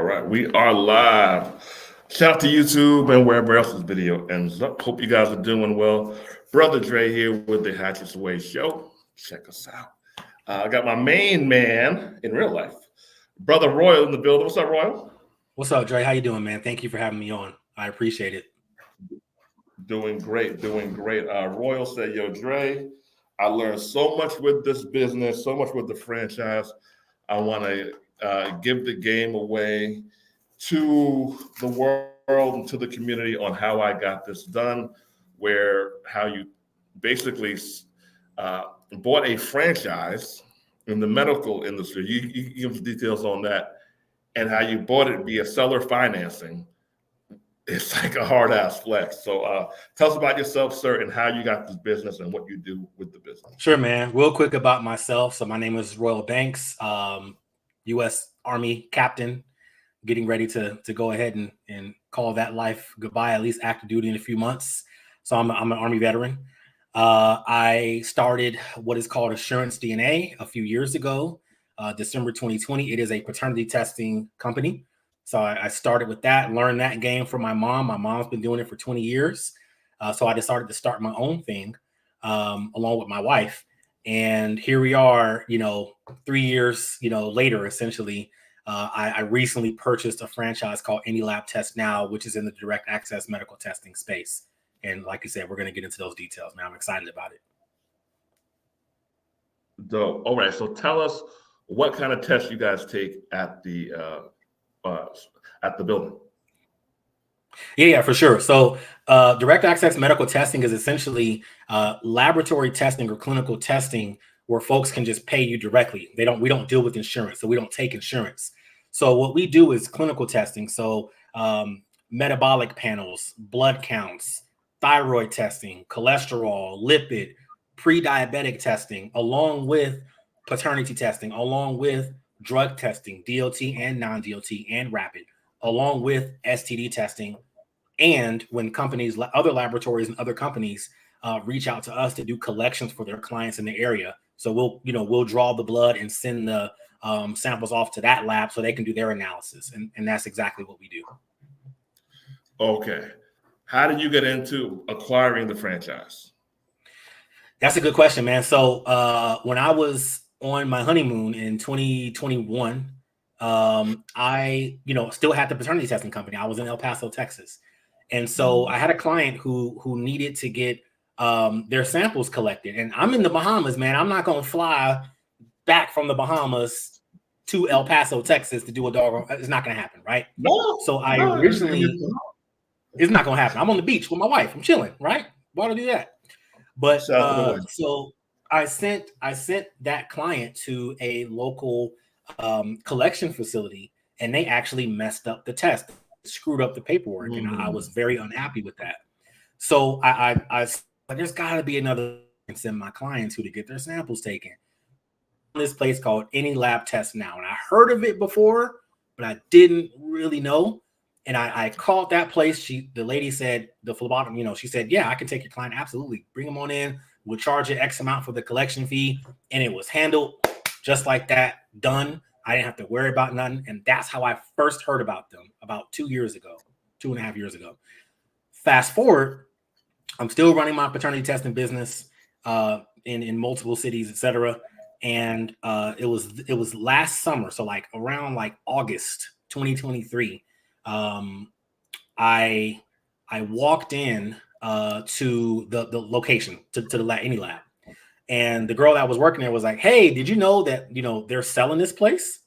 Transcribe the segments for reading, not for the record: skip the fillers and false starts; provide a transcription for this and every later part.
right. We are live. Shout out to YouTube and wherever else this video ends up. Hope you guys are doing well. Brother Dre here with the Hatchets Away Show. Check us out. I got my main man in real life, Brother Royal in the building. What's up, Royal? What's up, Dre? How you doing, man? Thank you for having me on. I appreciate it. Doing great, doing great. Royal said, yo, Dre, I learned so much with this business, so much with the franchise. I want to give the game away to the world and to the community on how I got this done, how you basically bought a franchise in the medical industry. You give us details on that, and how you bought it via seller financing. It's like a hard ass flex. So tell us about yourself, sir, and how you got this business and what you do with the business. Sure, man. Real quick about myself. So my name is Royal Banks, U.S. Army captain, getting ready to go ahead and call that life goodbye, at least active duty in a few months. So I'm an Army veteran. I started what is called Assurance DNA a few years ago, December 2020. It is a paternity testing company. So I started with that, learned that game from my mom. My mom's been doing it for 20 years. So I decided to start my own thing along with my wife. And here we are, 3 years, later, essentially. I recently purchased a franchise called Any Lab Test Now, which is in the direct access medical testing space. And like you said, we're going to get into those details, man. I'm excited about it. Dope. All right. So tell us what kind of tests you guys take at the building. Yeah, for sure. So direct access medical testing is essentially laboratory testing or clinical testing where folks can just pay you directly. We don't deal with insurance, so we don't take insurance. So what we do is clinical testing. So metabolic panels, blood counts, thyroid testing, cholesterol, lipid, pre-diabetic testing, along with paternity testing, along with drug testing, DOT and non-DOT and rapid, along with STD testing. And when companies, other laboratories and other companies reach out to us to do collections for their clients in the area. So we'll draw the blood and send the samples off to that lab so they can do their analysis. And that's exactly what we do. Okay. How did you get into acquiring the franchise? That's a good question, man. So when I was on my honeymoon in 2021, I, still had the paternity testing company. I was in El Paso, Texas. And so I had a client who needed to get their samples collected. And I'm in the Bahamas, man. I'm not going to fly back from the Bahamas to El Paso, Texas to do a dog. It's not going to happen, right? It's not going to happen. I'm on the beach with my wife. I'm chilling, right? Why would I do that? But so I sent that client to a local collection facility, and they actually messed up the test, screwed up the paperwork, and I was very unhappy with that. So I there's got to be another and send my clients to get their samples taken. This place called Any Lab Test Now, and I heard of it before, but I didn't really know. And I called that place. The lady said, the phlebotomist, she said, yeah, I can take your client. Absolutely. Bring them on in. We'll charge you X amount for the collection fee. And it was handled just like that, done. I didn't have to worry about nothing. And that's how I first heard about them about 2.5 years ago. Fast forward, I'm still running my paternity testing business in multiple cities, etc. And it was last summer. So around August 2023. I walked in to the location to the Any Lab, and the girl that was working there was like, "Hey, did you know that they're selling this place?"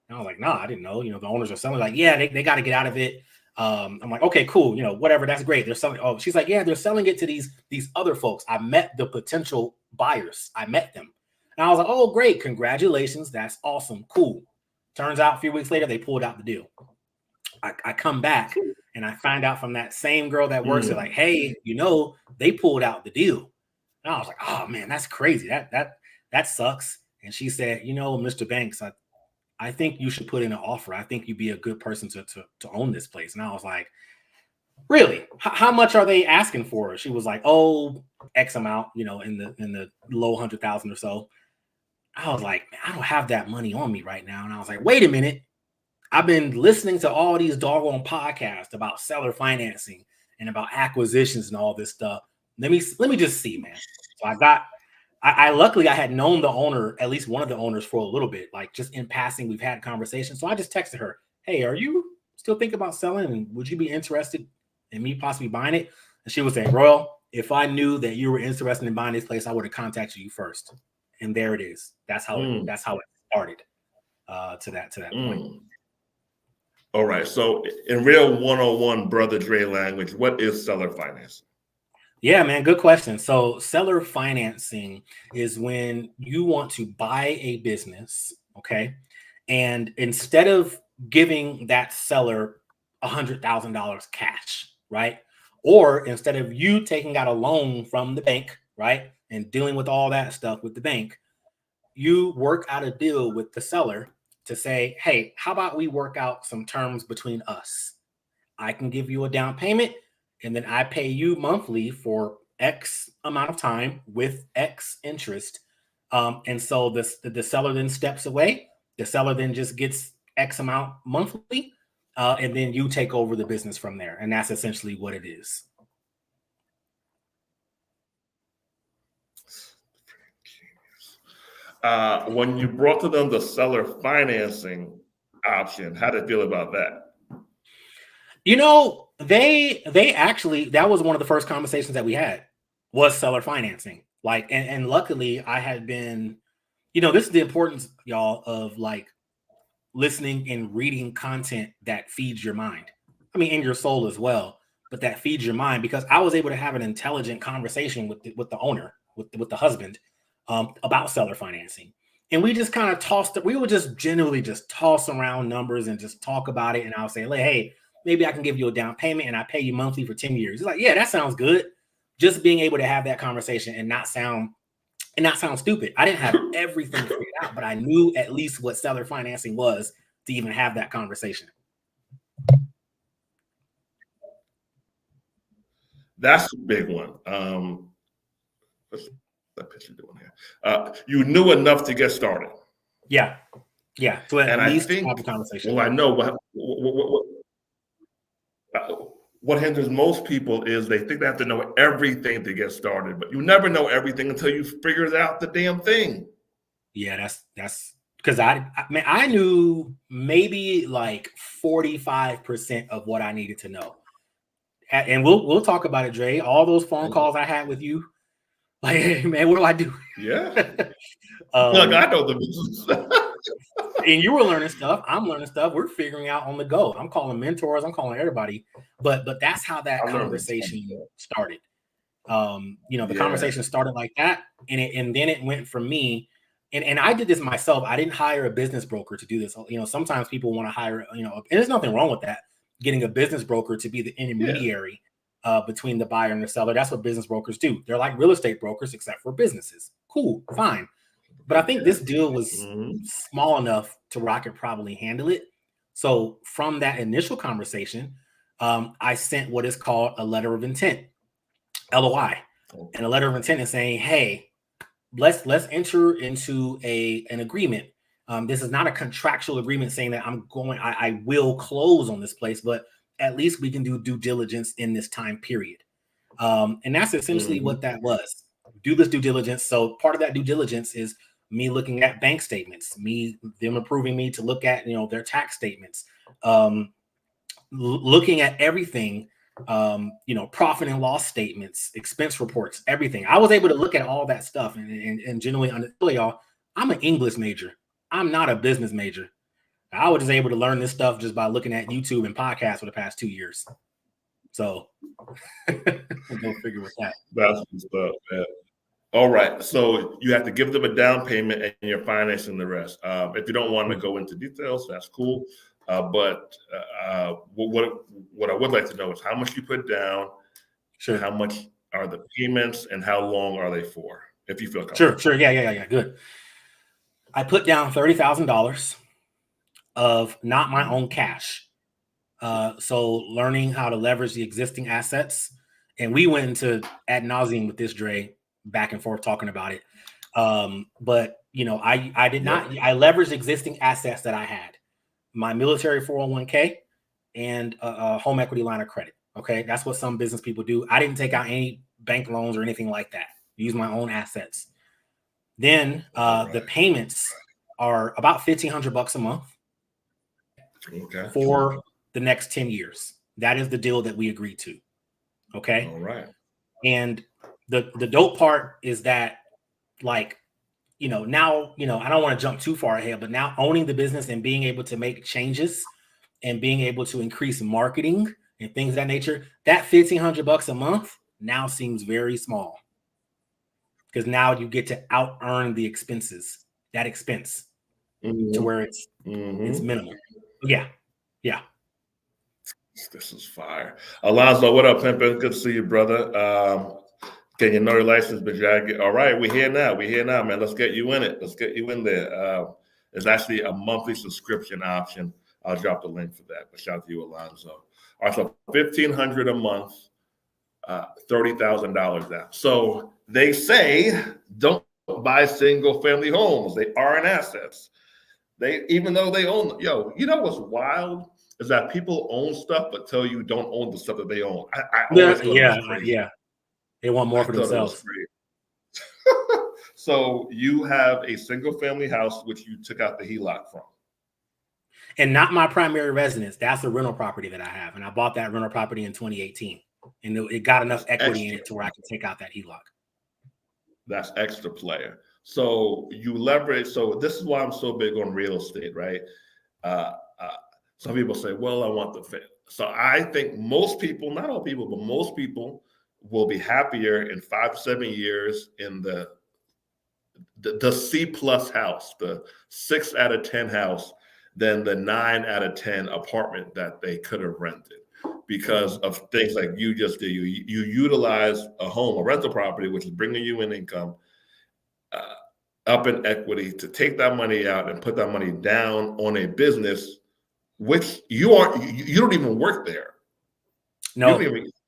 And I was like, "Nah, I didn't know. The owners are selling." Like, yeah, they got to get out of it. I'm like, okay, cool. Whatever. That's great. They're selling. Oh, she's like, yeah, they're selling it to these other folks. I met the potential buyers. I met them, and I was like, oh, great, congratulations. That's awesome. Cool. Turns out a few weeks later, they pulled out the deal. I come back and I find out from that same girl that works there, like, hey, they pulled out the deal. And I was like, oh man, that's crazy. That sucks. And she said, Mr. Banks, I think you should put in an offer. I think you'd be a good person to own this place. And I was like, really? How much are they asking for? She was like, oh, X amount, in the low 100,000 or so. I was like, man, I don't have that money on me right now. And I was like, wait a minute. I've been listening to all these doggone podcasts about seller financing and about acquisitions and all this stuff. Let me just see, man. So I luckily I had known the owner, at least one of the owners, for a little bit, like just in passing, we've had conversations. So I just texted her, hey, are you still thinking about selling? And would you be interested in me possibly buying it? And she was saying, Royal, if I knew that you were interested in buying this place, I would have contacted you first. And there it is. That's how it started to that point. All right. So in real 101 Brother Dre language, what is seller financing? Yeah, man, good question. So seller financing is when you want to buy a business, okay? And instead of giving that seller $100,000 cash, right? Or instead of you taking out a loan from the bank, right? And dealing with all that stuff with the bank, you work out a deal with the seller to say, hey, how about we work out some terms between us? I can give you a down payment and then I pay you monthly for X amount of time with X interest. And so the seller then steps away. The seller then just gets X amount monthly. And then you take over the business from there. And that's essentially what it is. When you brought to them the seller financing option, how did they feel about that? You know, they actually, that was one of the first conversations that we had, was seller financing. Like, and luckily I had been, you know, this is the importance, y'all, of like listening and reading content that feeds your mind. I mean, in your soul as well, but that feeds your mind, because I was able to have an intelligent conversation with the owner, with the husband, about seller financing. And we just kind of tossed it. We would just generally just toss around numbers and just talk about it. And I'll say, like, hey, maybe I can give you a down payment and I pay you monthly for 10 years. He's like, yeah, that sounds good. Just being able to have that conversation and not sound stupid. I didn't have everything figured out, but I knew at least what seller financing was to even have that conversation. That's a big one. What's that picture doing here? You knew enough to get started. Yeah. So at and least I think, have a conversation. well, I know what hinders most people is they think they have to know everything to get started, but you never know everything until you figure out the damn thing. Yeah, that's because I knew maybe like 45% of what I needed to know. And we'll talk about it, Dre. All those phone calls I had with you, like, hey, man, what do I do? Yeah. Look, I know the business. And you were learning stuff. I'm learning stuff. We're figuring out on the go. I'm calling mentors. I'm calling everybody. But that's how that conversation started. The conversation started like that, and then it went from me. And I did this myself. I didn't hire a business broker to do this. You know, sometimes people want to hire, and there's nothing wrong with that. Getting a business broker to be the intermediary between the buyer and the seller. That's what business brokers do. They're like real estate brokers, except for businesses. Cool, fine. But I think this deal was small enough to where I could probably handle it. So from that initial conversation, I sent what is called a letter of intent, LOI. And a letter of intent is saying, hey, let's enter into an agreement. This is not a contractual agreement saying that I will close on this place, but at least we can do due diligence in this time period. And that's essentially what that was. Do this due diligence. So part of that due diligence is me looking at bank statements, them approving me to look at, their tax statements, looking at everything, profit and loss statements, expense reports, everything. I was able to look at all that stuff and generally understand, y'all, I'm an English major. I'm not a business major. I was just able to learn this stuff just by looking at YouTube and podcasts for the past 2 years. So go figure with that. That's the stuff, man. All right. So you have to give them a down payment and you're financing the rest. If you don't want to go into details, that's cool. But what I would like to know is how much you put down, how much are the payments, and how long are they for, if you feel comfortable. Sure. Yeah. Good. I put down $30,000 of not my own cash. So learning how to leverage the existing assets. And we went into ad nauseum with this, Dre, back and forth talking about it. But I did not, I leveraged existing assets that I had. my military 401k, and a home equity line of credit. Okay, that's what some business people do. I didn't take out any bank loans or anything like that. Use my own assets. Then the payments are about $1,500 a month for the next 10 years. That is the deal that we agreed to. Okay. All right. And the dope part is that, like, now, I don't want to jump too far ahead, but now owning the business and being able to make changes and being able to increase marketing and things of that nature, that $1,500 a month now seems very small, because now you get to out earn the expenses, that expense, to where it's minimal. Yeah. This is fire. Alonzo, what up, pimpin'? Good to see you, brother. Can you know your license, but all right, we're here now, man. Let's get you in it. Let's get you in there. There's actually a monthly subscription option. I'll drop the link for that. But shout out to you, Alonzo. All right, so $1,500 a month, $30,000 down. So they say don't buy single family homes. They aren't assets. Even though they own, you know what's wild is that people own stuff but tell you don't own the stuff that they own. I always thought it was crazy. Yeah. They want more for themselves. So you have a single family house which you took out the HELOC from. And not my primary residence. That's a rental property that I have. And I bought that rental property in 2018. And it got enough equity in it to where I can take out that HELOC. That's extra player. So you leverage. So this is why I'm so big on real estate, right? Some people say, well, I want the fit. So I think most people, not all people, but most people will be happier in 5 to 7 years in the C plus house, the 6 out of 10 house, than the 9 out of 10 apartment that they could have rented, because of things like you just did. You utilize a home, a rental property, which is bringing you an income, up in equity, to take that money out and put that money down on a business, which you don't even work there. No.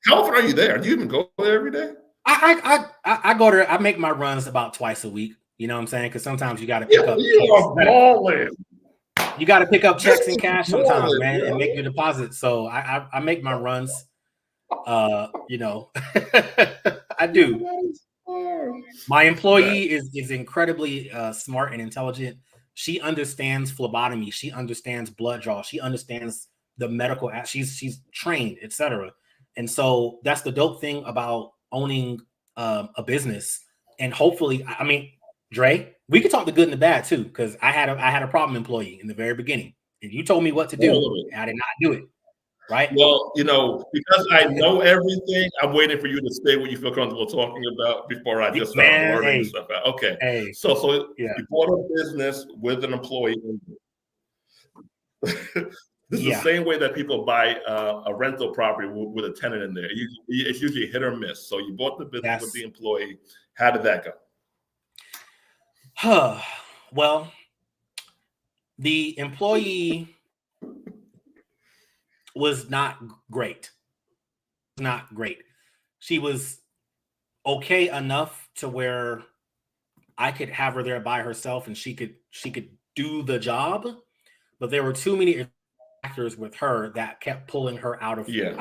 How often are you there? Do you even go there every day? I go there. I make my runs about twice a week. You know what I'm saying? Because sometimes you got to pick up. You got to pick up checks and cash sometimes, man, and make your deposits. So I make my runs. I do. My employee is incredibly smart and intelligent. She understands phlebotomy. She understands blood draw. She understands the medical. She's trained, etc. And so that's the dope thing about owning a business. And hopefully, I mean, Dre, we could talk the good and the bad too, because I had a problem employee in the very beginning, and you told me what to do. And I did not do it. Right. Well, because I know everything, I'm waiting for you to say what you feel comfortable talking about before I just start blurting stuff out. Okay. So you bought a business with an employee. This is the same way that people buy a rental property with a tenant in there. It's usually hit or miss. So you bought the business with the employee. How did that go? Well, the employee was not great. Not great. She was okay enough to where I could have her there by herself and she could do the job, but there were too many factors with her that kept pulling her out of work.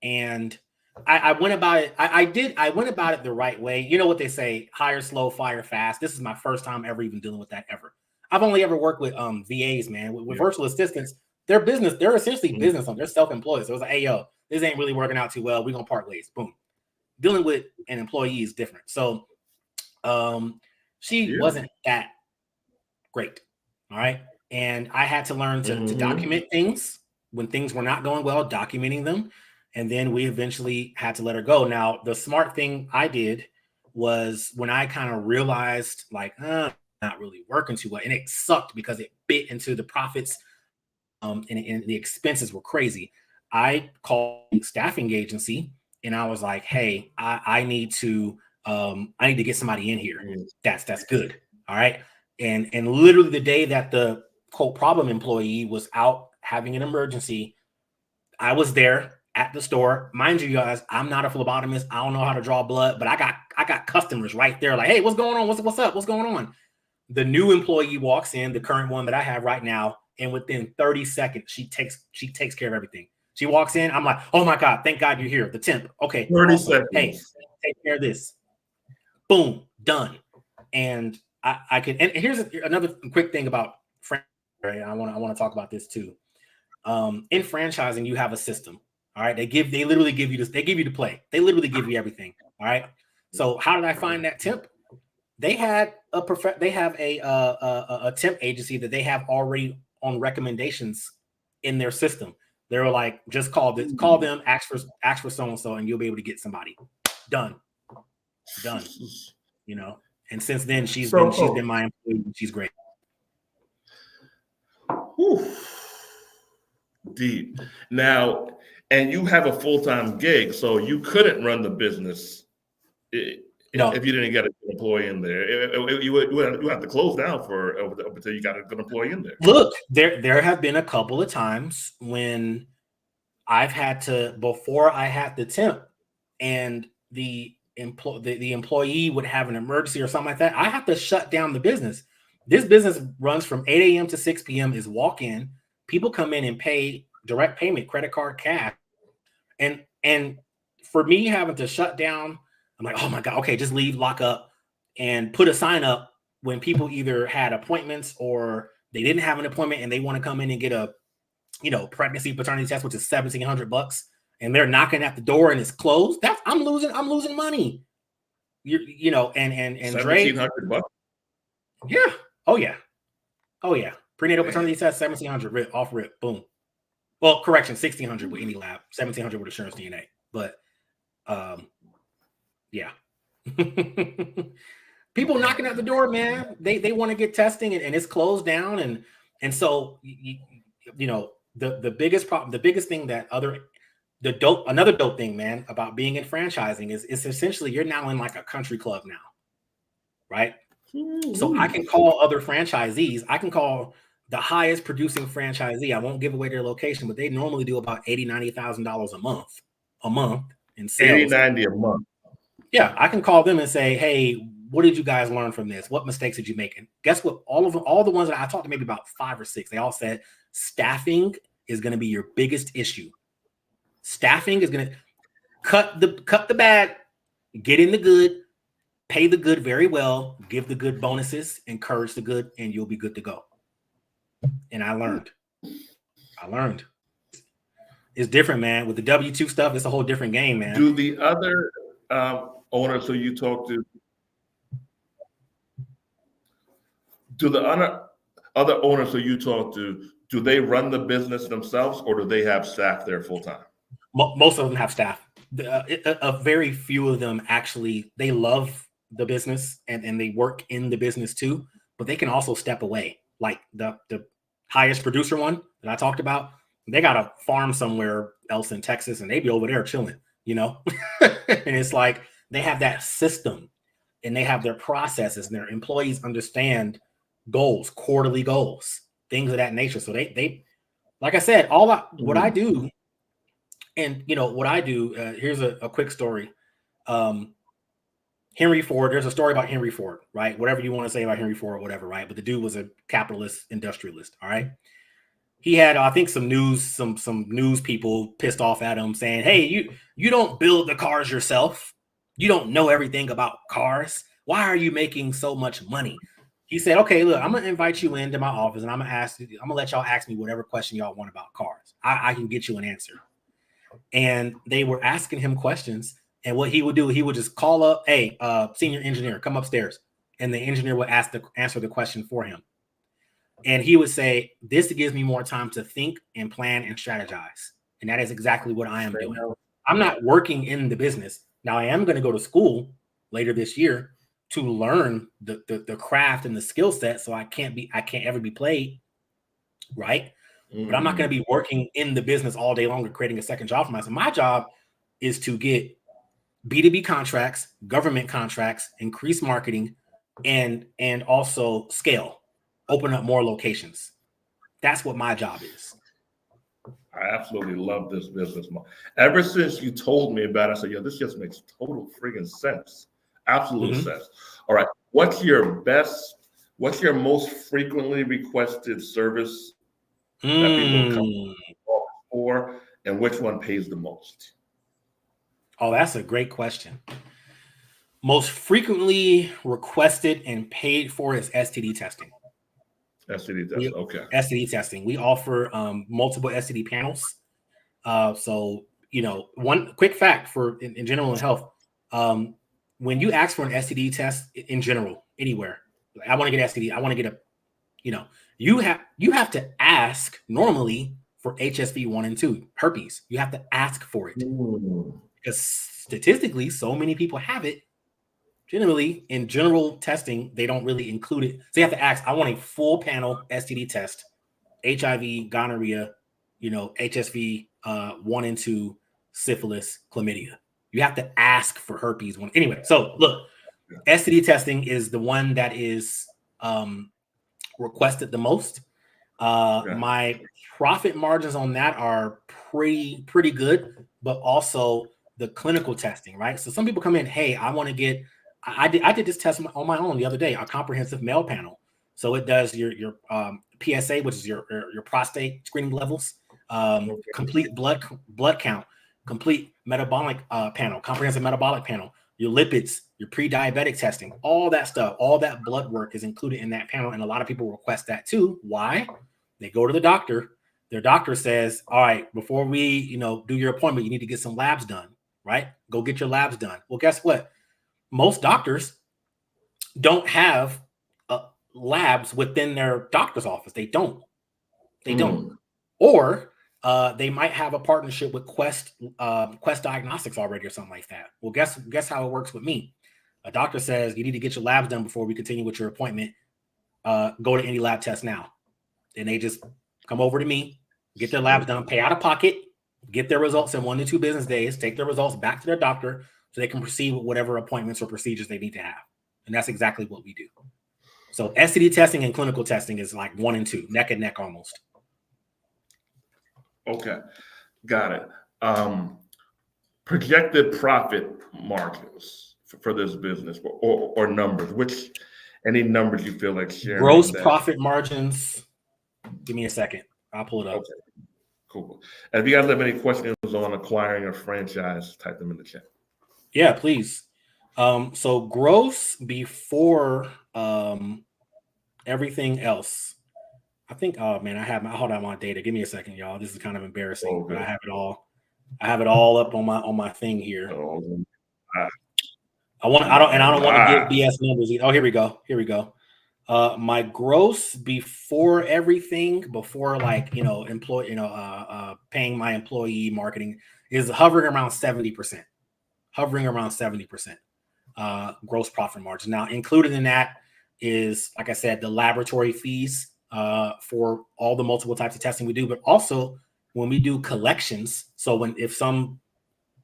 And I went about it. I went about it the right way. You know what they say: hire slow, fire fast. This is my first time ever even dealing with that ever. I've only ever worked with VAs, man, with virtual assistants. They're essentially business owners. They're self-employed. So it was like, hey, yo, this ain't really working out too well. We're gonna part ways. Boom. Dealing with an employee is different. So she wasn't that great. All right. And I had to learn to document things when things were not going well, documenting them. And then we eventually had to let her go. Now, the smart thing I did was when I kind of realized, like, not really working too well. And it sucked because it bit into the profits. And the expenses were crazy. I called a staffing agency and I was like, hey, I need to get somebody in here. That's good. All right. And literally the day that the quote problem employee was out having an emergency, I was there at the store. Mind you guys, I'm not a phlebotomist. I don't know how to draw blood, but I got customers right there like, hey, what's going on? What's up? What's going on? the new employee walks in, the current one that I have right now, and within 30 seconds, she takes care of everything. She walks in, I'm like, oh my God, thank God you're here. The temp. Okay. 30 awesome. seconds. Hey, take care of this. Boom, done. And I can, and here's another quick thing about franchising. I want to talk about this too. In franchising, you have a system. All right. They literally give you this, they give you the play. They literally give you everything. All right. So how did I find that temp? They have a temp agency that they have already on recommendations in their system. They were like, just call them, ask for so-and-so, and you'll be able to get somebody. Done. You know, and since then she's been my employee. She's great. Whew. Deep. Now, and you have a full-time gig, so you couldn't run the business if you didn't get a good employee in there. You would have to close down until you got a good employee in there. Look, there have been a couple of times when I've had to, before I had the temp, and the employee would have an emergency or something like that, I have to shut down the business. This business runs from 8 a.m. to 6 p.m. is walk in. People come in and pay direct payment, credit card, cash. And for me having to shut down, I'm like, oh my God, okay, just leave, lock up, and put a sign up when people either had appointments or they didn't have an appointment and they want to come in and get a, pregnancy paternity test, which is $1,700, and they're knocking at the door and it's closed. I'm losing money. And $1,700. Yeah. Oh yeah. Prenatal paternity test, $1,700 off rip. Boom. Well, correction, $1,600 with any lab, $1,700 with Assurance DNA. But yeah. People knocking at the door, man. They want to get testing and it's closed down. And so the biggest problem, the biggest thing that another dope thing, man, about being in franchising is essentially you're now in like a country club now. Right. Mm-hmm. So I can call other franchisees. I can call the highest producing franchisee. I won't give away their location, but they normally do about $80,000-$90,000 a month in sales. $80,000-$90,000 a month. Yeah, I can call them and say, hey, what did you guys learn from this? What mistakes did you make? And guess what? All the ones that I talked to, maybe about 5 or 6, they all said staffing is going to be your biggest issue. Staffing is going to cut the bad, get in the good, pay the good very well, give the good bonuses, encourage the good, and you'll be good to go. And I learned. It's different, man. With the W-2 stuff, it's a whole different game, man. Do the other owners who you talk to, other owners who you talk to, do they run the business themselves or do they have staff there full time? Most of them have staff. A very few of them actually, they love the business and they work in the business too, but they can also step away. Like the highest producer one that I talked about, they got a farm somewhere else in Texas and they be over there chilling, and it's like they have that system and they have their processes and their employees understand goals, quarterly goals, things of that nature. So they like I said, what I do, and what I do, here's a quick story. Henry Ford, there's a story about Henry Ford, right? Whatever you want to say about Henry Ford or whatever, right? But the dude was a capitalist industrialist, all right? He had, I think, some news people pissed off at him saying, hey, you don't build the cars yourself. You don't know everything about cars. Why are you making so much money? He said, okay, look, I'm going to invite you into my office and I'm going to let y'all ask me whatever question y'all want about cars. I can get you an answer. And they were asking him questions. And what he would do, he would just call up, hey, senior engineer, come upstairs. And the engineer would answer the question for him. And he would say, this gives me more time to think and plan and strategize. And that is exactly what I am doing. I'm not working in the business. Now, I am going to go to school later this year to learn the craft and the skill set. So I can't ever be played, right? Mm-hmm. But I'm not going to be working in the business all day long or creating a second job for myself. My job is to get B2B contracts, government contracts, increase marketing, and also scale, open up more locations. That's what my job is. I absolutely love this business model. Ever since you told me about it, I said, this just makes total friggin' sense. Absolute sense. All right. What's your best What's your most frequently requested service that people come for, and which one pays the most? Oh, that's a great question. Most frequently requested and paid for is STD testing. STD testing, okay. STD testing. We offer multiple STD panels. So, one quick fact for in general in health, when you ask for an STD test in general, anywhere, like, I want to get STD, I want to get you have to ask normally for HSV 1 and 2, herpes. You have to ask for it because statistically, so many people have it. Generally, in general testing, they don't really include it. So you have to ask, I want a full panel STD test, HIV, gonorrhea, HSV 1 and 2, syphilis, chlamydia. You have to ask for herpes one. Anyway, so look, STD testing is the one that is requested the most. My profit margins on that are pretty good, but also the clinical testing, right? So some people come in, hey, I want to get, I did this test on my own the other day, a comprehensive male panel. So it does your PSA, which is your prostate screening levels, complete blood count, complete metabolic panel, comprehensive metabolic panel, your lipids, your pre-diabetic testing, all that stuff, all that blood work is included in that panel. And a lot of people request that too. Why? They go to the doctor. Their doctor says, all right, before we, do your appointment, you need to get some labs done, right? Go get your labs done. Well, guess what? Most doctors don't have labs within their doctor's office. They don't. Or they might have a partnership with Quest Diagnostics already or something like that. Well, guess how it works with me. A doctor says you need to get your labs done before we continue with your appointment. Go to any lab test now. And they just come over to me, get their labs done, pay out of pocket, get their results in 1 to 2 business days, take their results back to their doctor so they can proceed with whatever appointments or procedures they need to have. And that's exactly what we do. So STD testing and clinical testing is like 1 and 2, neck and neck almost. Okay, got it. Projected profit margins for this business or numbers, any numbers you feel like sharing? Gross profit margins. Give me a second. I'll pull it up. Okay, cool. And if you guys have any questions on acquiring a franchise, type them in the chat. Yeah, please. So gross before everything else. I think, oh man, I hold out my data. Give me a second, y'all. This is kind of embarrassing, but I have it all. I have it all up on my thing here. I don't want to give BS numbers either. Oh, here we go. My gross before everything, before paying my employee marketing is hovering around 70%. Gross profit margin. Now, included in that is, like I said, the laboratory fees for all the multiple types of testing we do, but also when we do collections. So if some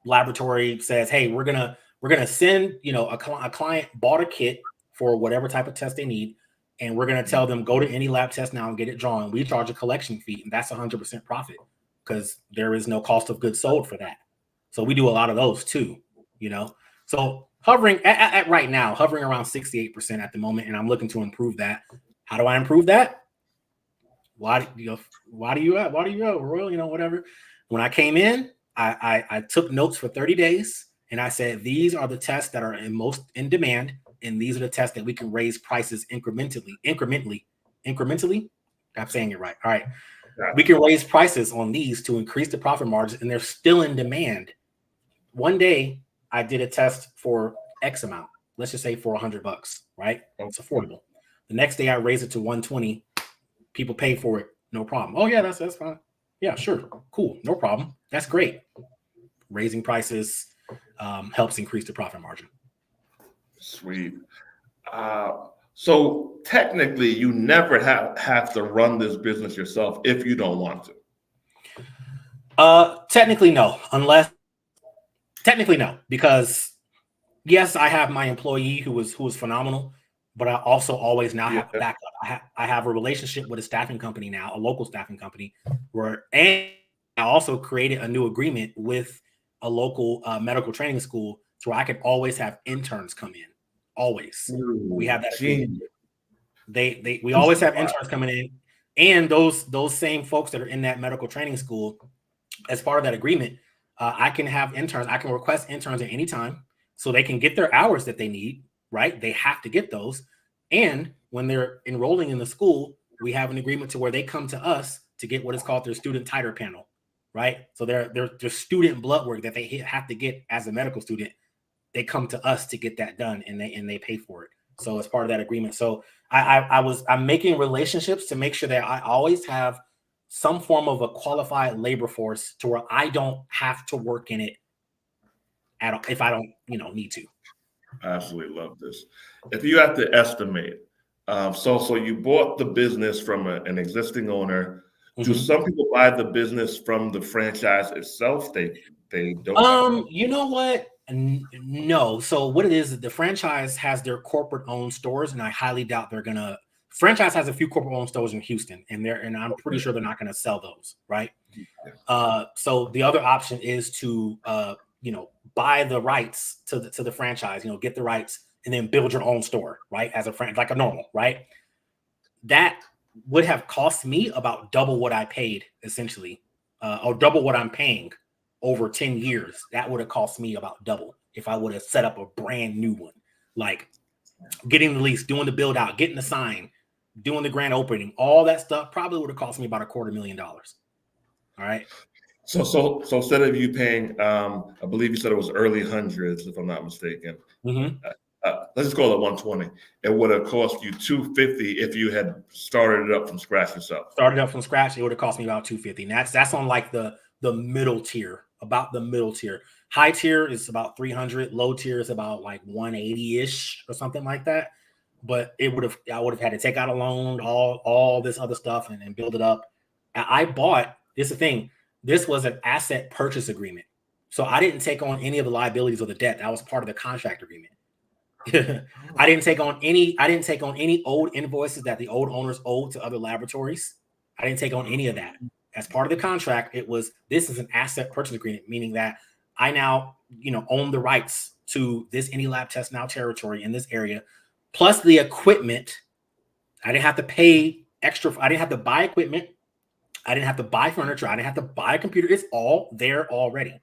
laboratory says, hey, we're gonna send, a client bought a kit for whatever type of test they need, and we're gonna tell them go to any lab test now and get it drawn. We charge a collection fee, and that's 100% profit because there is no cost of goods sold for that. So we do a lot of those too, So hovering at right now, hovering around 68% at the moment, and I'm looking to improve that. How do I improve that? Why do you Royal, whatever. When I came in, I took notes for 30 days and I said, these are the tests that are most in demand. And these are the tests that we can raise prices incrementally. I'm saying it right. All right. We can raise prices on these to increase the profit margin, and they're still in demand. One day I did a test for X amount. Let's just say for $100, right? It's affordable. The next day I raised it to 120. People pay for it. No problem. Oh yeah, that's fine. Yeah, sure. Cool. No problem. That's great. Raising prices helps increase the profit margin. Sweet. So technically you never have to run this business yourself if you don't want to. Technically no, because yes, I have my employee who was phenomenal, but I also always now have a backup. I have a relationship with a staffing company now, a local staffing company, and I also created a new agreement with a local medical training school so I could always have interns come in. Always. We have that agreement. We always have interns coming in, and those same folks that are in that medical training school, as part of that agreement, I can have interns. I can request interns at any time, so they can get their hours that they need. Right, they have to get those, and when they're enrolling in the school, we have an agreement to where they come to us to get what is called their student titer panel. Right, so their student blood work that they have to get as a medical student, they come to us to get that done, and they pay for it. So it's part of that agreement. So I'm making relationships to make sure that I always have some form of a qualified labor force to where I don't have to work in it at all if I don't, need to. I absolutely love this. If you have to estimate, so you bought the business from an existing owner. Do some people buy the business from the franchise itself? They don't. You know what? No. So what it is, the franchise has their corporate owned stores, and I highly doubt they're gonna. Franchise has a few corporate owned stores in Houston, and I'm pretty sure they're not gonna sell those, right? So the other option is to buy the rights to the franchise, get the rights, and then build your own store, right? As a franchise, like a normal, right? That would have cost me about double what I paid, essentially, or double what I'm paying over 10 years. That would have cost me about double if I would have set up a brand new one, like getting the lease, doing the build out, getting the sign, doing the grand opening, all that stuff probably would have cost me about $250,000. All right. So instead of you paying, I believe you said it was early hundreds, if I'm not mistaken. Let's just call it 120. It would have cost you $250 if you had started it up from scratch yourself. Started up from scratch, it would have cost me about $250. And that's on like the middle tier, about the middle tier. High tier is about 300. Low tier is about like 180-ish or something like that. But I would have had to take out a loan, all this other stuff, and build it up. I bought, this is the thing, this was an asset purchase agreement. So I didn't take on any of the liabilities or the debt. That was part of the contract agreement. I didn't take on any old invoices that the old owners owed to other laboratories. I didn't take on any of that. As part of the contract, this is an asset purchase agreement, meaning that I now, own the rights to this Any Lab Test Now territory in this area, plus the equipment. I didn't have to pay extra. I didn't have to buy equipment. I didn't have to buy furniture. I didn't have to buy a computer. It's all there already.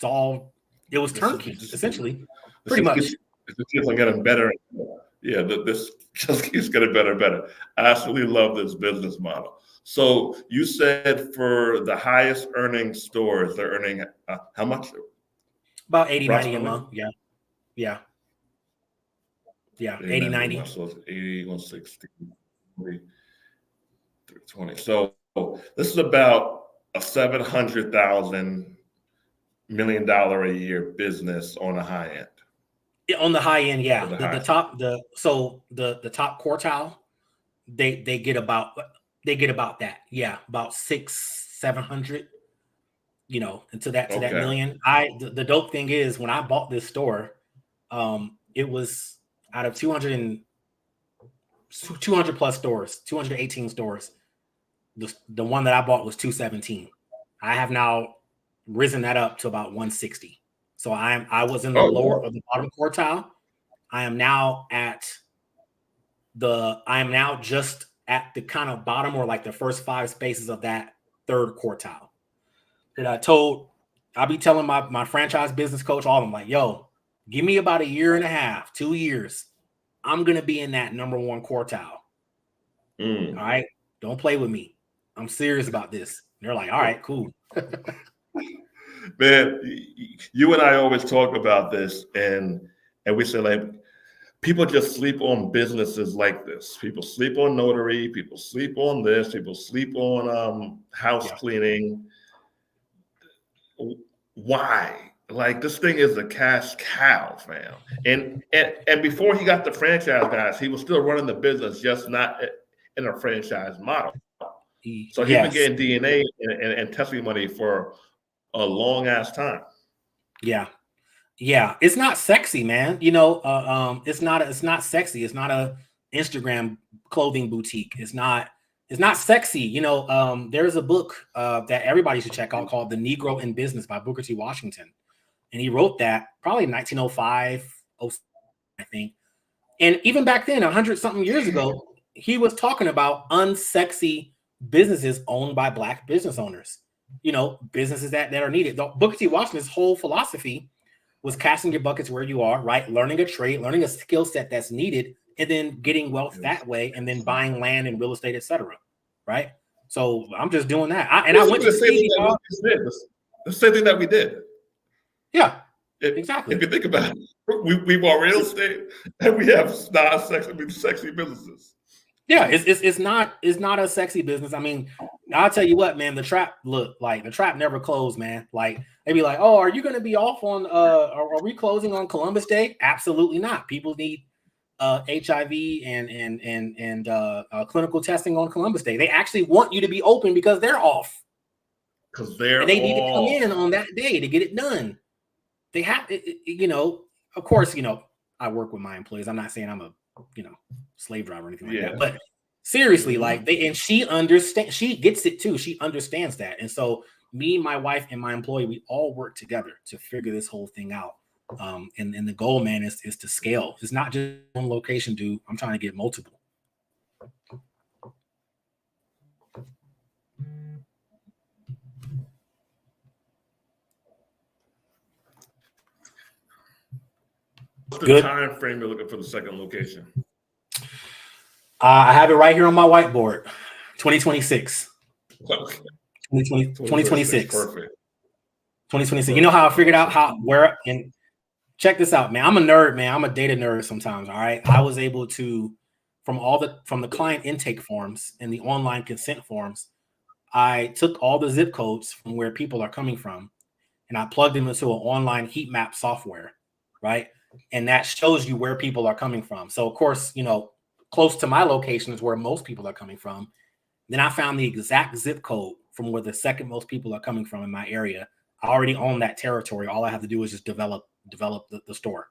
It was turnkey, essentially, pretty much. It keeps on getting better. Yeah, this just keeps getting better and better. I absolutely love this business model. So you said for the highest earning stores, they're earning how much? About 80, 90 a month. Yeah. 80, 90. So it's 80, 160, 320. So this is about a $700,000 million a year business on the high end. On the high end, yeah. The top quartile, they get about that. Yeah, about 600-700, into that million. The dope thing is when I bought this store, it was out of 200 plus stores, 218 stores. The one that I bought was 217. I have now risen that up to about 160. So I was in the lower of the bottom quartile. I am now just at the kind of bottom, or like the first 5 spaces of that third quartile. And I'll be telling my franchise business coach, all of them, like, yo, give me about a year and a half, 2 years. I'm going to be in that number 1 quartile. All right. Don't play with me. I'm serious about this. And they're like, all right, cool. Man, you and I always talk about this, and we say, like, people just sleep on businesses like this. People sleep on Notary. People sleep on this. People sleep on house cleaning. Why? Like, this thing is a cash cow, fam. And before he got the franchise guys, he was still running the business, just not in a franchise model. So he's been getting DNA and testing money for a long ass time. Yeah. It's not sexy, man. It's not sexy. It's not a Instagram clothing boutique. It's not sexy. There's a book that everybody should check out called The Negro in Business by Booker T. Washington. And he wrote that probably in 1905, I think. And even back then, 100-something years ago, he was talking about unsexy businesses owned by Black business owners. Businesses that are needed. Booker T. Washington's whole philosophy was casting your buckets where you are, right? Learning a trade, learning a skill set that's needed, and then getting wealth that way, and then buying land and real estate, etc. Right? So I'm just doing that. I went to see the same thing that we did. Yeah, exactly. If you think about it, we bought real estate and we have sexy businesses. Yeah, it's not a sexy business. I mean, I'll tell you what, man, the trap never closed, man. Like, they be like, oh, are you going to be off on are we closing on Columbus Day? Absolutely not. People need HIV and clinical testing on Columbus Day. They actually want you to be open because they're off. Because they need to come in on that day to get it done. They have, of course, I work with my employees. I'm not saying I'm a, slave driver or anything like that. But seriously, she understands, she gets it too. She understands that. And so me, my wife, and my employee, we all work together to figure this whole thing out. And the goal, man, is to scale. It's not just one location, dude. I'm trying to get multiple. What's the time frame you're looking for the second location? I have it right here on my whiteboard. 2026. Okay. 2026. Perfect. 2026. You know how I figured out and check this out, man. I'm a nerd, man. I'm a data nerd sometimes. All right. I was able to, from the client intake forms and the online consent forms, I took all the zip codes from where people are coming from and I plugged them into an online heat map software, right? And that shows you where people are coming from. So of course, close to my location is where most people are coming from. Then I found the exact zip code from where the second most people are coming from in my area. I already own that territory. All I have to do is just develop the store.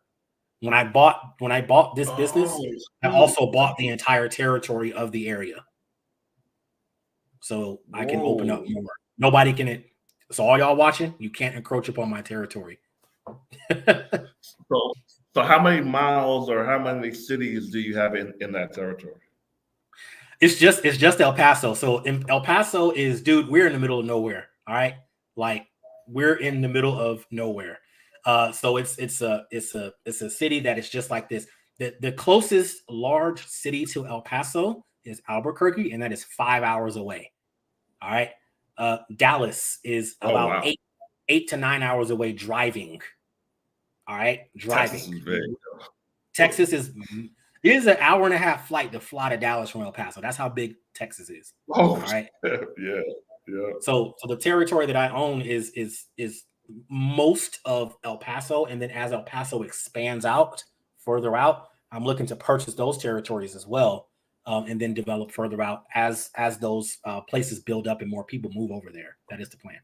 When I bought this business, I also bought the entire territory of the area. So I can open up more. Nobody can. So all y'all watching, you can't encroach upon my territory. So how many miles or how many cities do you have in that territory? It's just El Paso. So in El Paso is, dude, we're in the middle of nowhere. All right. Like, we're in the middle of nowhere. So it's a city that is just like this. The closest large city to El Paso is Albuquerque, and that is 5 hours away. All right. Dallas is about 8 to 9 hours away driving. All right, driving. Texas is an hour and a half flight to fly to Dallas from El Paso. That's how big Texas is. All right. Yeah. So the territory that I own is most of El Paso, and then as El Paso expands out further out, I'm looking to purchase those territories as well, and then develop further out as those places build up and more people move over there. That is the plan.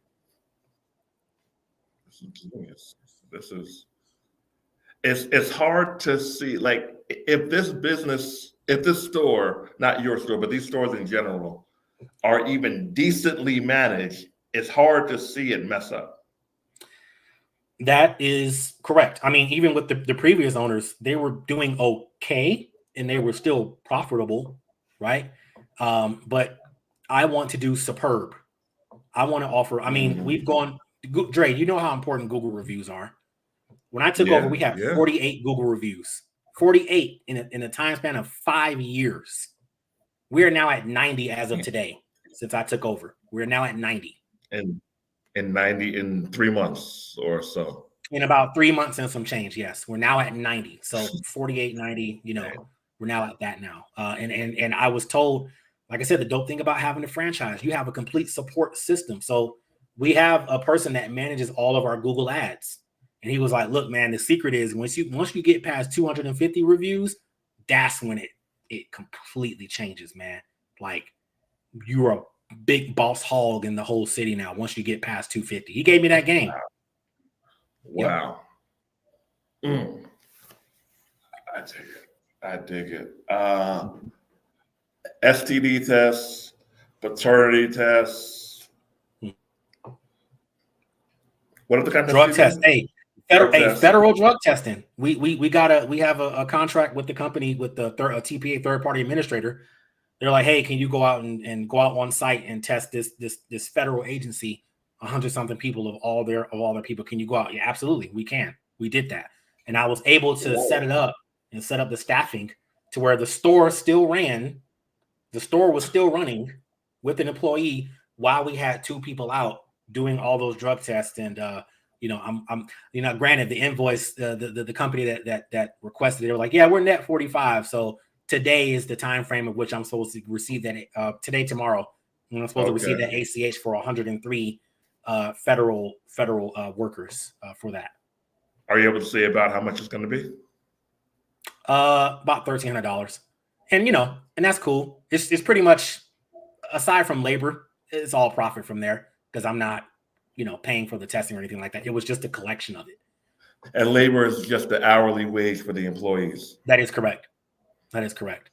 It's hard to see, like, if this store, not your store, but these stores in general, are even decently managed, it's hard to see it mess up. That is correct. I mean, even with the previous owners, they were doing okay and they were still profitable, right? But I want to do superb. I want to offer, I mean, we've gone, Dre, you know how important Google reviews are. When I took over, we had 48 Google reviews, 48 in a time span of 5 years. We're now at 90 as of today. Since I took over, we're now at 90. And 90 in 3 months or so. In about 3 months and some change, yes. We're now at 90. So 48, 90, we're now at that now. And I was told, like I said, the dope thing about having a franchise, you have a complete support system. So we have a person that manages all of our Google ads. And he was like, look, man, the secret is once you get past 250 reviews, that's when it completely changes, man. Like, you're a big boss hog in the whole city now once you get past 250. He gave me that game. Wow. Yep. I dig it. STD tests, paternity tests. What are the kind of drug tests? Hey, federal drug testing. We have a contract with the company with the TPA, third party administrator. They're like, hey, can you go out and go out on site and test this federal agency, 100-something people of all their people? Can you go out? Yeah, absolutely, we can. We did that, and I was able to set it up and set up the staffing to where the store still ran. The store was still running with an employee while we had 2 people out doing all those drug tests. And I'm granted, the invoice, the company that requested it, they were like, yeah, we're net 45. So today is the time frame of which I'm supposed to receive that. Today, tomorrow, I'm supposed to receive that ACH for 103 federal workers for that. Are you able to say about how much it's going to be? About $1,300, and and that's cool. It's pretty much, aside from labor, it's all profit from there because I'm not paying for the testing or anything like that. It was just a collection of it. And labor is just the hourly wage for the employees. That is correct. That is correct.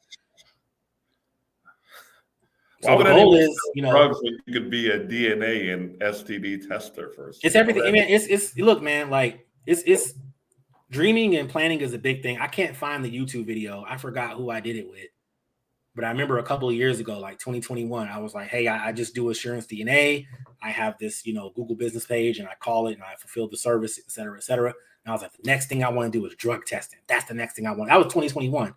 So the goal is, drugs when you could be a DNA and STD tester first. It's everything. I mean, it's look, man, like it's dreaming and planning is a big thing. I can't find the YouTube video. I forgot who I did it with, but I remember a couple of years ago, like 2021, I was like, hey, I just do Assurance DNA. I have this, Google business page, and I call it and I fulfill the service, et cetera, et cetera. And I was like, the next thing I want to do is drug testing. That's the next thing I want. That was 2021.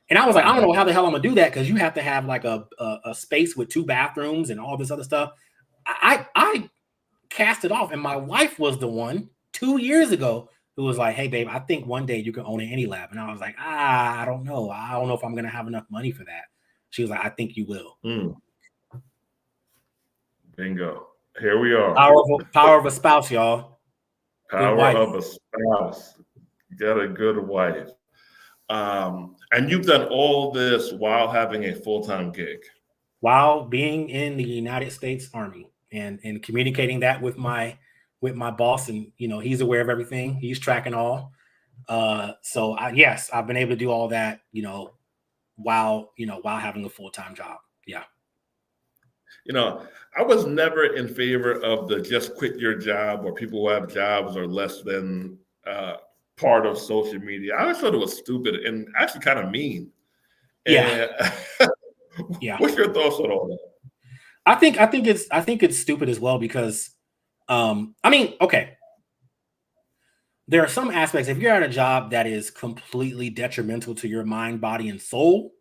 And I was like, I don't know how the hell I'm gonna do that, because you have to have like a space with 2 bathrooms and all this other stuff. I cast it off, and my wife was the one 2 years ago who was like, hey, babe, I think one day you can own an AnyLab. And I was like, I don't know. I don't know if I'm gonna have enough money for that. She was like, I think you will. Bingo. Here we are. Power of a spouse, y'all. Power of a spouse. Get a good wife. And you've done all this while having a full-time gig. While being in the United States Army and communicating that with my boss, and he's aware of everything. He's tracking all. So yes, I've been able to do all that, while having a full-time job. Yeah. I was never in favor of the just quit your job, or people who have jobs are less than part of social media. I always thought it was stupid and actually kind of mean. Yeah. Yeah. What's your thoughts on all that? I think it's stupid as well, because okay. There are some aspects, if you're at a job that is completely detrimental to your mind, body, and soul,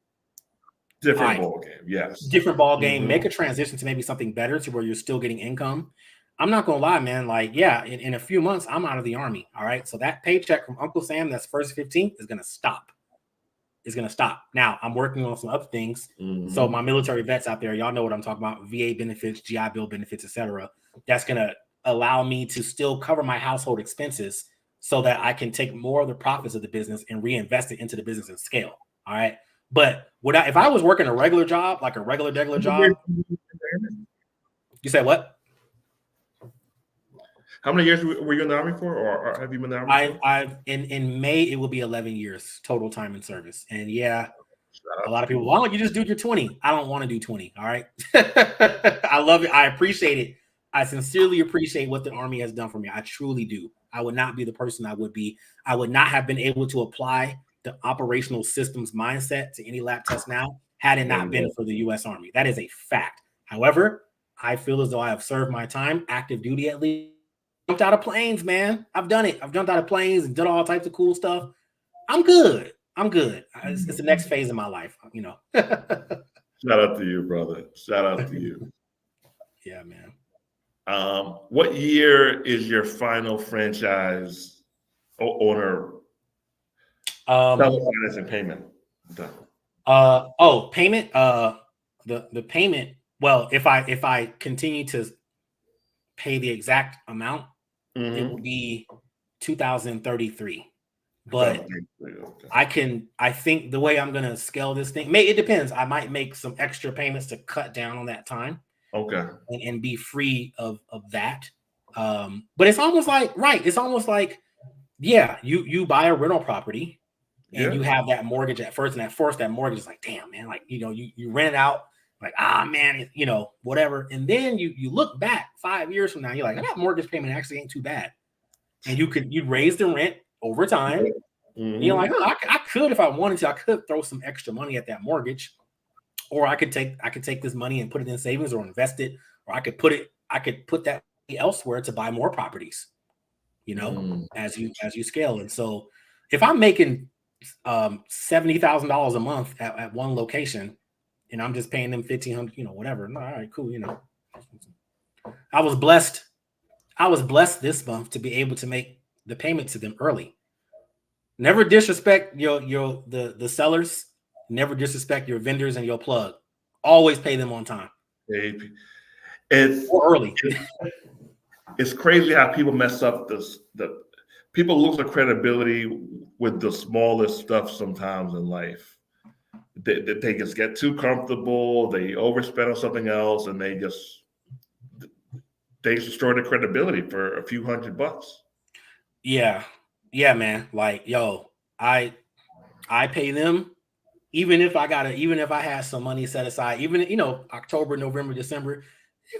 different ball game. Yes. Different ball game. Make a transition to maybe something better, to where you're still getting income. I'm not gonna lie, man. Like, yeah, in a few months, I'm out of the Army. All right. So that paycheck from Uncle Sam, that's first 15th, is gonna stop. It's gonna stop. Now I'm working on some other things. So my military vets out there, y'all know what I'm talking about: VA benefits, GI Bill benefits, etc. That's gonna allow me to still cover my household expenses, so that I can take more of the profits of the business and reinvest it into the business and scale. All right. But if I was working a regular job, like a regular job, you said what? How many years were you in the Army for, or have you been in the Army? I've in May, it will be 11 years total time in service. And yeah, a lot of people, why don't you just do your 20? I don't want to do 20. All right. I love it. I appreciate it. I sincerely appreciate what the Army has done for me. I truly do. I would not be the person I would be. I would not have been able to apply the operational systems mindset to any lab test now had it not been for the U.S. Army. That is a fact. However, I feel as though I have served my time, active duty at least. Jumped out of planes, man. I've done it. I've jumped out of planes and done all types of cool stuff. I'm good. It's the next phase of my life, Shout out to you, brother. Shout out to you. Yeah, man. What year is your final franchise owner financing payment done? Payment. The payment. Well, if I continue to pay the exact amount, it will be 2033. But okay. I think the way I'm gonna scale this thing, it depends. I might make some extra payments to cut down on that time. Okay. And be free of that. But it's almost like, it's almost like, yeah, you buy a rental property and you have that mortgage at first, and at first that mortgage is like, damn, man, like, you rent it out, like, man, whatever. And then you look back 5 years from now, you're like, that mortgage payment actually ain't too bad. and you'd raise the rent over time. Mm-hmm. You're like, oh, I could, if I wanted to, I could throw some extra money at that mortgage, or I could take this money and put it in savings or invest it, or I could put that elsewhere to buy more properties, as you scale. And so if I'm making $70,000 a month at one location, and I'm just paying them $1,500, whatever. No, all right, cool. I was blessed this month to be able to make the payment to them early. Never disrespect the sellers. Never disrespect your vendors and your plug. Always pay them on time. It's or early. It's crazy how people mess up people lose their credibility with the smallest stuff sometimes in life. They just get too comfortable. They overspend on something else, and they destroy their credibility for a few $100. Yeah, man. Like, yo, I pay them even if I had some money set aside. Even October, November, December,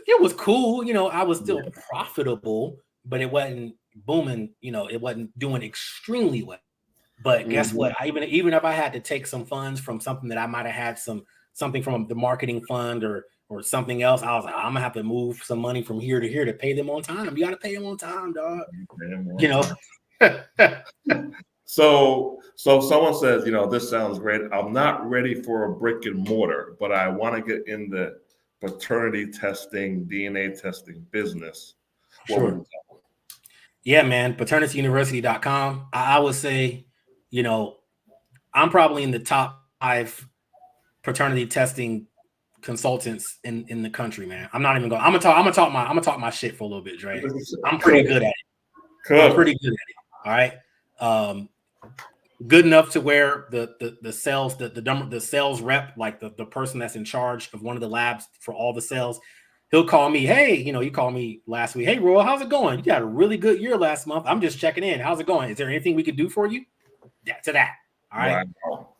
it was cool. I was still profitable, but it wasn't booming. It wasn't doing extremely well. But guess what? Even if I had to take some funds from something that I might have had something from the marketing fund or something else, I was like, I'm gonna have to move some money from here to here to pay them on time. You got to pay them on time, dog. So someone says, this sounds great. I'm not ready for a brick and mortar, but I want to get in the paternity testing, DNA testing business. Sure. Yeah, man. paternityuniversity.com. I would say, I'm probably in the top 5 paternity testing consultants in the country, man. I'm not even going. I'm gonna talk my shit for a little bit, Dre. I'm pretty good at it. Cool. I'm pretty good at it. All right. Good enough to where the sales, the sales rep, like the person that's in charge of one of the labs for all the sales, he'll call me. Hey, he called me last week. Hey, Roy, how's it going? You had a really good year last month. I'm just checking in. How's it going? Is there anything we could do for you? To that. All right. Wow.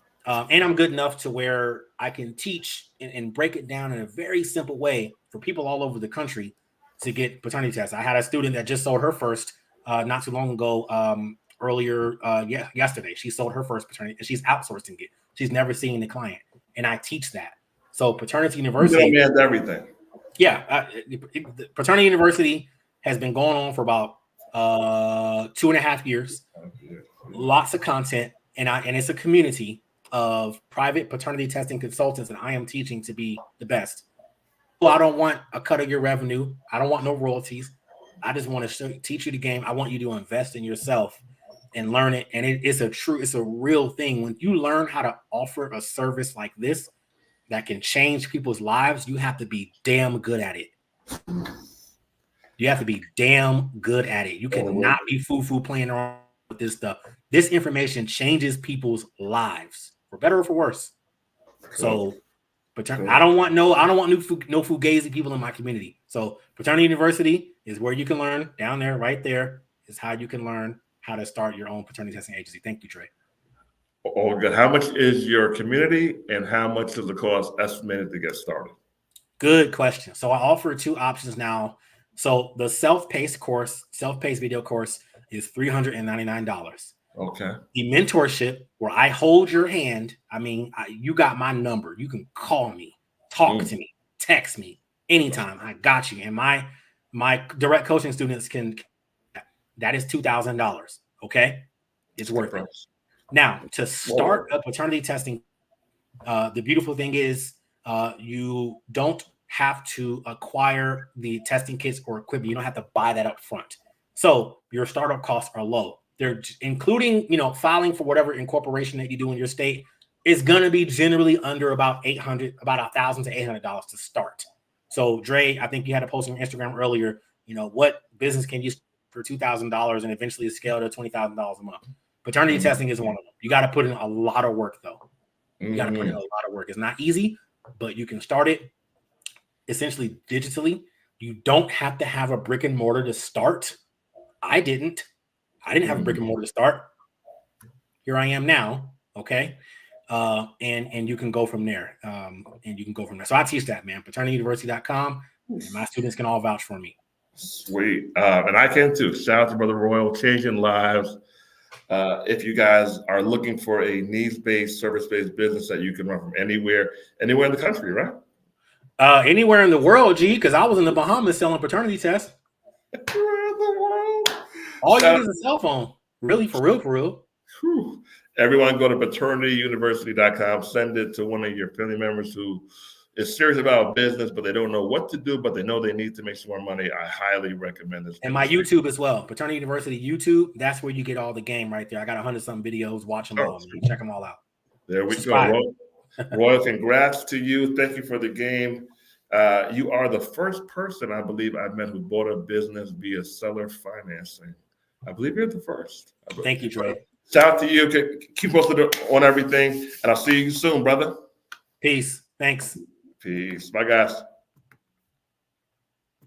And I'm good enough to where I can teach and break it down in a very simple way for people all over the country to get paternity tests. I had a student that just sold her first not too long ago. Yesterday, she sold her first paternity, and she's outsourcing it. She's never seen the client, and I teach that. So Paternity University has everything. Yeah, Paternity University has been going on for about 2.5 years. Lots of content, and it's a community of private paternity testing consultants, and I am teaching to be the best. Well, I don't want a cut of your revenue. I don't want no royalties. I just want to teach you the game. I want you to invest in yourself and learn it. And it's a real thing. When you learn how to offer a service like this that can change people's lives, you have to be damn good at it. You have to be damn good at it. You cannot be foo-foo playing around with this stuff. This information changes people's lives, for better or for worse. So I don't want no fugazi people in my community. So Paternity University is where you can learn. Down there, right there, is how you can learn how to start your own paternity testing agency. Thank you, Trey. Oh, good. How much is your community, and how much does the cost estimated to get started? Good question. So I offer 2 options now. So the self-paced video course is $399. Okay. The mentorship, where I hold your hand, you got my number. You can call me, talk to me, text me anytime. I got you. And my direct coaching students that is $2,000. Okay. It's worth it. Now, to start a paternity testing, the beautiful thing is you don't have to acquire the testing kits or equipment. You don't have to buy that up front. So your startup costs are low. They're including, filing for whatever incorporation that you do in your state is going to be generally under about $1,000 to $800 to start. So Dre, I think you had a post on Instagram earlier, what business can you start for $2,000 and eventually scale to $20,000 a month? Paternity testing is one of them. You got to put in a lot of work though. You got to put in a lot of work. It's not easy, but you can start it essentially digitally. You don't have to have a brick and mortar to start. I didn't have a brick and mortar to start. Here I am now. Okay. And you can go from there. So I teach that, man. paternityuniversity.com, and my students can all vouch for me. Sweet. And I can too. Shout out to Brother Royal, changing lives. If you guys are looking for a needs-based, service-based business that you can run from anywhere in the country, right? Anywhere in the world, G, because I was in the Bahamas selling paternity tests. Anywhere in the world. All you need is a cell phone. Really, for real, for real. Whew. Everyone go to paternityuniversity.com. Send it to one of your family members who is serious about business, but they don't know what to do, but they know they need to make some more money. I highly recommend this. And my YouTube as well. Paternity University YouTube. That's where you get all the game right there. I got 100-some videos. Watch them all. Check them all out. There we go. Royal, congrats to you. Thank you for the game. You are the first person I believe I've met who bought a business via seller financing. I believe you're the first. Thank you, Dre. Shout out to you. Keep posted on everything. And I'll see you soon, brother. Peace. Thanks. Peace. Bye, guys.